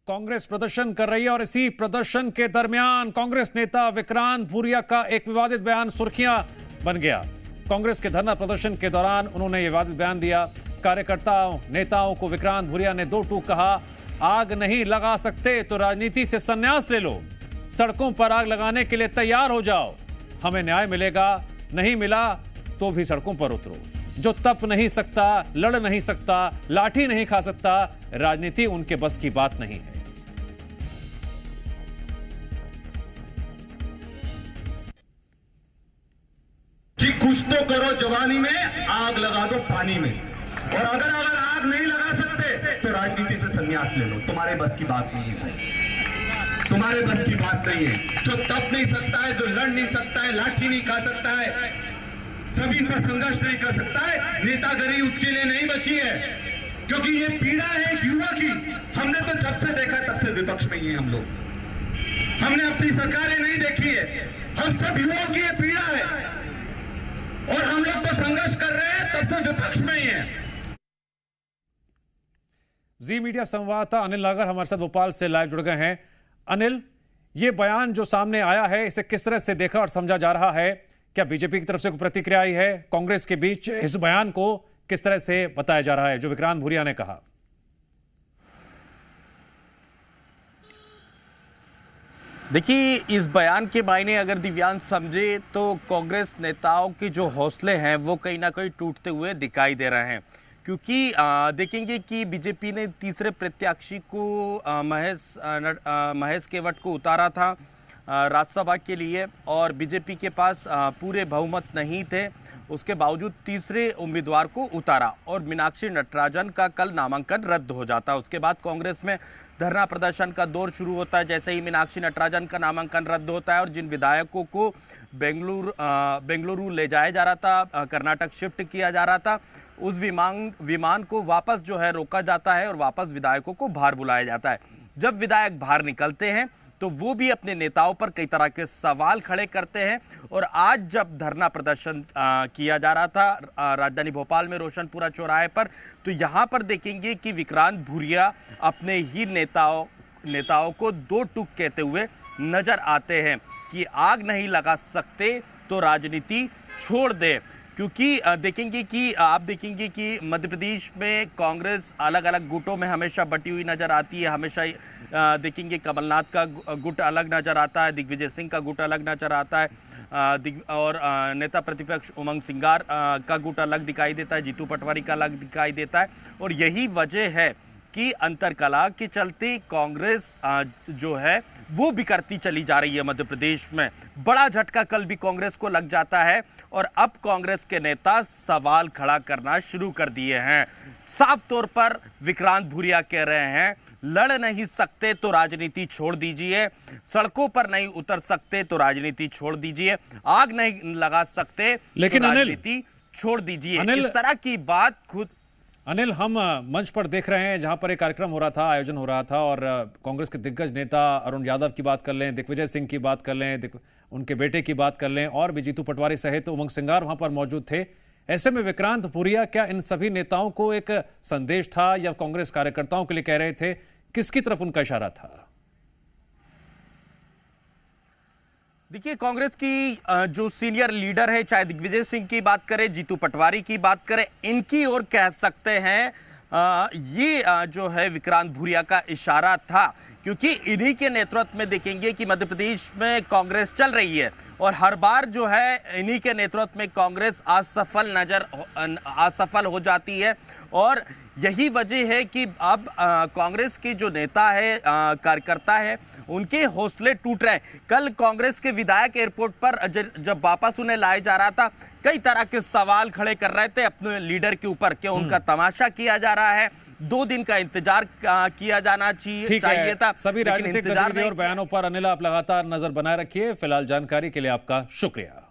कांग्रेस प्रदर्शन कर रही है और इसी प्रदर्शन के दरमियान कांग्रेस नेता विक्रांत भूरिया का एक विवादित बयान सुर्खियां बन गया। कांग्रेस के धरना प्रदर्शन के दौरान उन्होंने यह विवादित बयान दिया। कार्यकर्ताओं नेताओं को विक्रांत भूरिया ने दो टूक कहा, आग नहीं लगा सकते तो राजनीति से संन्यास ले लो, सड़कों पर आग लगाने के लिए तैयार हो जाओ, हमें न्याय मिलेगा, नहीं मिला तो भी सड़कों पर उतरो। जो तप नहीं सकता, लड़ नहीं सकता, लाठी नहीं खा सकता, राजनीति उनके बस की बात नहीं है। कि कुछ तो करो जवानी में, आग लगा दो पानी में, और अगर आग नहीं लगा सकते तो राजनीति से संन्यास ले लो, तुम्हारे बस की बात नहीं है, तुम्हारे बस की बात नहीं है। जो तप नहीं सकता है, जो लड़ नहीं सकता है, लाठी नहीं खा सकता है, सभी पर संघर्ष नहीं कर सकता है, नेतागिरी उसके लिए नहीं बची है। क्योंकि ये पीड़ा है युवा की। हमने तो जब से देखा तब से विपक्ष में ही है हम लोग, हमने अपनी सरकारें नहीं देखी है, हम सब युवाओं की ये पीड़ा है और हम लोग तो संघर्ष कर रहे हैं तब से विपक्ष में ही है। जी मीडिया संवाददाता अनिल नागर हमारे साथ भोपाल से लाइव जुड़ गए हैं। अनिल, ये बयान जो सामने आया है इसे किस तरह से देखा और समझा जा रहा है? क्या बीजेपी की तरफ से कोई प्रतिक्रिया आई है? कांग्रेस के बीच इस बयान को किस तरह से बताया जा रहा है जो विक्रांत भूरिया ने कहा? देखिए, इस बयान के मायने अगर दिव्यांश समझे तो कांग्रेस नेताओं के जो हौसले हैं वो कहीं ना कहीं टूटते हुए दिखाई दे रहे हैं। क्योंकि देखेंगे कि बीजेपी ने तीसरे प्रत्याशी को महेश केवट को उतारा था राज्यसभा के लिए, और बीजेपी के पास पूरे बहुमत नहीं थे, उसके बावजूद तीसरे उम्मीदवार को उतारा और मीनाक्षी नटराजन का कल नामांकन रद्द हो जाता है। उसके बाद कांग्रेस में धरना प्रदर्शन का दौर शुरू होता है। जैसे ही मीनाक्षी नटराजन का नामांकन रद्द होता है और जिन विधायकों को बेंगलुरु ले जाया जा रहा था, कर्नाटक शिफ्ट किया जा रहा था, उस विमान को वापस जो है रोका जाता है और वापस विधायकों को बाहर बुलाया जाता है। जब विधायक बाहर निकलते हैं तो वो भी अपने नेताओं पर कई तरह के सवाल खड़े करते हैं। और आज जब धरना प्रदर्शन किया जा रहा था राजधानी भोपाल में रोशनपुरा चौराहे पर, तो यहाँ पर देखेंगे कि विक्रांत भूरिया अपने ही नेताओं को दो टूक कहते हुए नजर आते हैं कि आग नहीं लगा सकते तो राजनीति छोड़ दे। क्योंकि आप देखेंगे कि मध्य प्रदेश में कांग्रेस अलग अलग गुटों में हमेशा बटी हुई नजर आती है। हमेशा देखेंगे कमलनाथ का गुट अलग नजर आता है, दिग्विजय सिंह का गुट अलग नजर आता है, और नेता प्रतिपक्ष उमंग सिंगार का गुट अलग दिखाई देता है, जीतू पटवारी का अलग दिखाई देता है। और यही वजह है कि अंतरकलह के चलते कांग्रेस जो है वो बिखरती चली जा रही है मध्य प्रदेश में। बड़ा झटका कल भी कांग्रेस को लग जाता है और अब कांग्रेस के नेता सवाल खड़ा करना शुरू कर दिए हैं। साफ तौर पर विक्रांत भूरिया कह रहे हैं, लड़ नहीं सकते तो राजनीति छोड़ दीजिए, सड़कों पर नहीं उतर सकते तो राजनीति छोड़ दीजिए, आग नहीं लगा सकते लेकिन तो राजनीति छोड़ दीजिए। इस तरह की बात खुद अनिल, हम मंच पर देख रहे हैं जहां पर एक कार्यक्रम हो रहा था, आयोजन हो रहा था, और कांग्रेस के दिग्गज नेता अरुण यादव की बात कर लें, दिग्विजय सिंह की बात कर लें, उनके बेटे की बात कर लें, और भी जीतू पटवारी सहित उमंग सिंगार वहां पर मौजूद थे। ऐसे में विक्रांत भूरिया क्या इन सभी नेताओं को एक संदेश था या कांग्रेस कार्यकर्ताओं के लिए कह रहे थे? किसकी तरफ उनका इशारा था? देखिए, कांग्रेस की जो सीनियर लीडर है, चाहे दिग्विजय सिंह की बात करें, जीतू पटवारी की बात करें, इनकी ओर कह सकते हैं ये जो है विक्रांत भूरिया का इशारा था। क्योंकि इन्हीं के नेतृत्व में देखेंगे कि मध्य प्रदेश में कांग्रेस चल रही है और हर बार जो है इन्हीं के नेतृत्व में कांग्रेस असफल हो जाती है। और यही वजह है कि अब कांग्रेस के जो नेता है, कार्यकर्ता है, उनके हौसले टूट रहे हैं। कल कांग्रेस के विधायक एयरपोर्ट पर जब वापस उन्हें लाया जा रहा था, कई तरह के सवाल खड़े कर रहे थे अपने लीडर के ऊपर। क्या उनका तमाशा किया जा रहा है? 2 दिन का इंतजार किया जाना चाहिए था। सभी राजनीतिक गतिविधियों और बयानों पर अनिल आप लगातार नजर बनाए रखिए। फिलहाल जानकारी के लिए आपका शुक्रिया।